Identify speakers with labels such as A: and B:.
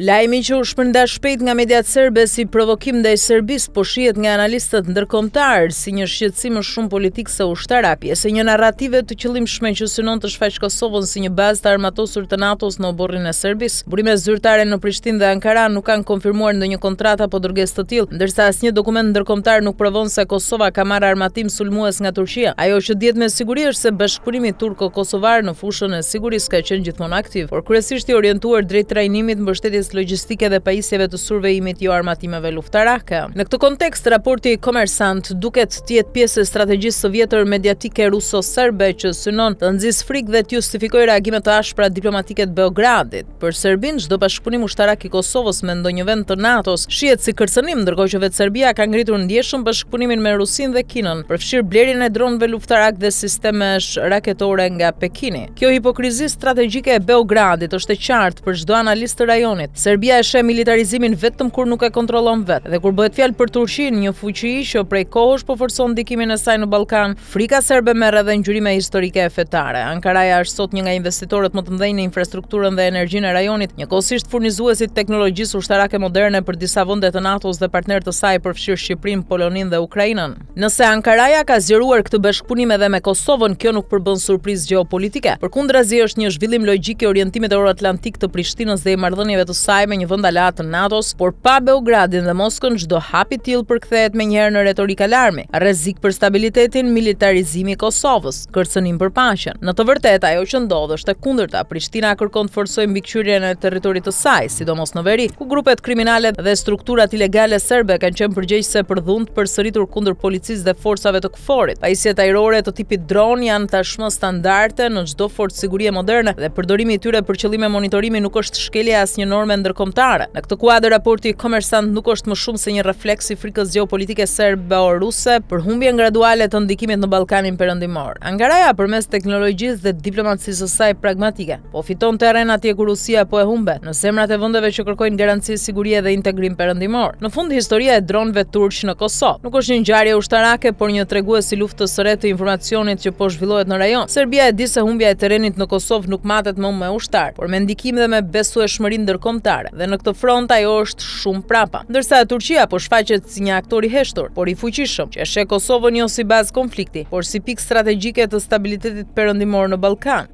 A: Lajmi që u shpërnda shpejt nga mediat serbe si provokim ndaj Serbisë po shihet nga analistët ndërkombëtar si një shqetësim më shumë politik se ushtarak, pjesë e një narrative të qëllimshme që synon të shfaqë Kosovën si një bazë të armatosur të NATO-s në oborrin e Serbisë. Burimet zyrtare në Prishtinë dhe Ankara nuk kanë konfirmuar ndonjë kontratë apo dërgesë të tillë, ndërsa asnjë dokument ndërkombëtar nuk provon se Kosova ka marrë armatim sulmues nga Turqia. Ajo që dihet me siguri është se bashkëpunimi turko-kosovar në fushën e sigurisë ka qenë gjithmonë aktiv, por kryesisht i orientuar drejt trajnimit, mbështetjes logjistike dhe pajisjeve të survejimit jo armatimeve luftarake. Në këtë kontekst, raporti Komersant duket të jetë pjesë e strategjisë së vjetër mediatike ruso-serbe që synon të nxjisë frikë dhe të justifikojë reagime të ashpra diplomatike të Beogradit. Për Serbinë, çdo bashkëpunim ushtarak i Kosovës me ndonjë vend të NATO-s shihet si kërcënim, ndërkohë që vetë Serbia ka ngritur ndjeshëm bashkëpunimin me Rusinë dhe Kinën, përfshir blerjen e dronëve luftarak dhe sistemesh raketore nga Pekini. Kjo hipokrizi strategjike e Beogradit është e qartë për çdo analist të rajonit. Serbia e sheh militarizimin vetëm kur nuk e kontrollon vetë, dhe kur bëhet fjalë për Turqinë, një fuqi që prej kohësh po forcon ndikimin e saj në Ballkan, frika serbe merr edhe ngjyrime historike e fetare. Ankaraja është sot një nga investitorët më të mëdhenj në infrastrukturën dhe energjinë e rajonit, njëkohësisht furnizuesit teknologjisë ushtarake moderne për disa vende të NATO-s dhe partnerët të saj, përfshirë Shqipërinë, Poloninë dhe Ukrainën. Nëse Ankaraja ka zgjeruar këtë bashkëpunim edhe me Kosovën, kjo nuk përbën surprizë gjeopolitike. Përkundrazi është një zhvillim logjik i orientimit euroatlantik të Prishtinës dhe i marrëdhënieve të saj me një vend aleat të NATO-s, por pa Beogradin dhe Moskën, çdo hap i tillë përkthehet menjëherë në retorikë alarmi, rrezik për stabilitetin, militarizimi i Kosovës, kërcënim për paqen. Në të vërtetë, ajo që ndodh është e kundërta. Prishtina kërkon të forcojë mbikëqyrjen e territorit të saj, sidomos në veri, ku grupet kriminale dhe strukturat ilegale serbe kanë qenë përgjegjëse për dhuntë përsëritur kundër policisë dhe forcave të KFOR-it. Pajisjet ajrore të tipit dron janë tashmë standarde në çdo forcë sigurie moderne dhe përdorimi i tyre për qëllime monitorimi nuk është shkelje e asnjë norme ndërkombëtare. Në këtë kuadër, raporti Komersant nuk është më shumë se një refleks i frikës gjeopolitike serbe-ruse për humbjen graduale të ndikimit në Ballkanin Perëndimor. Ankaraja, përmes teknologjisë dhe diplomacisë së saj pragmatike, po fiton terren atje ku Rusia po e humbe, në zemrat e vendeve që kërkojnë garanci sigurie dhe integrim perëndimor. Në fund, historia e dronëve turq në Kosovë nuk është një ngjarje ushtarake, por një tregues i luftës së re të informacionit që po zhvillohet në rajon. Serbia e di se humbja e terrenit në Kosovë nuk matet më me ushtar, por me ndikim dhe me besueshmëri ndërkombëtare. Dhe në këtë front ajo është shumë prapa. Ndërsa Turqia po shfaqet si një aktor i heshtur, por i fuqishëm, që e sheh Kosovën jo si bazë konflikti, por si pikë strategjike të stabilitetit perëndimor në Ballkan.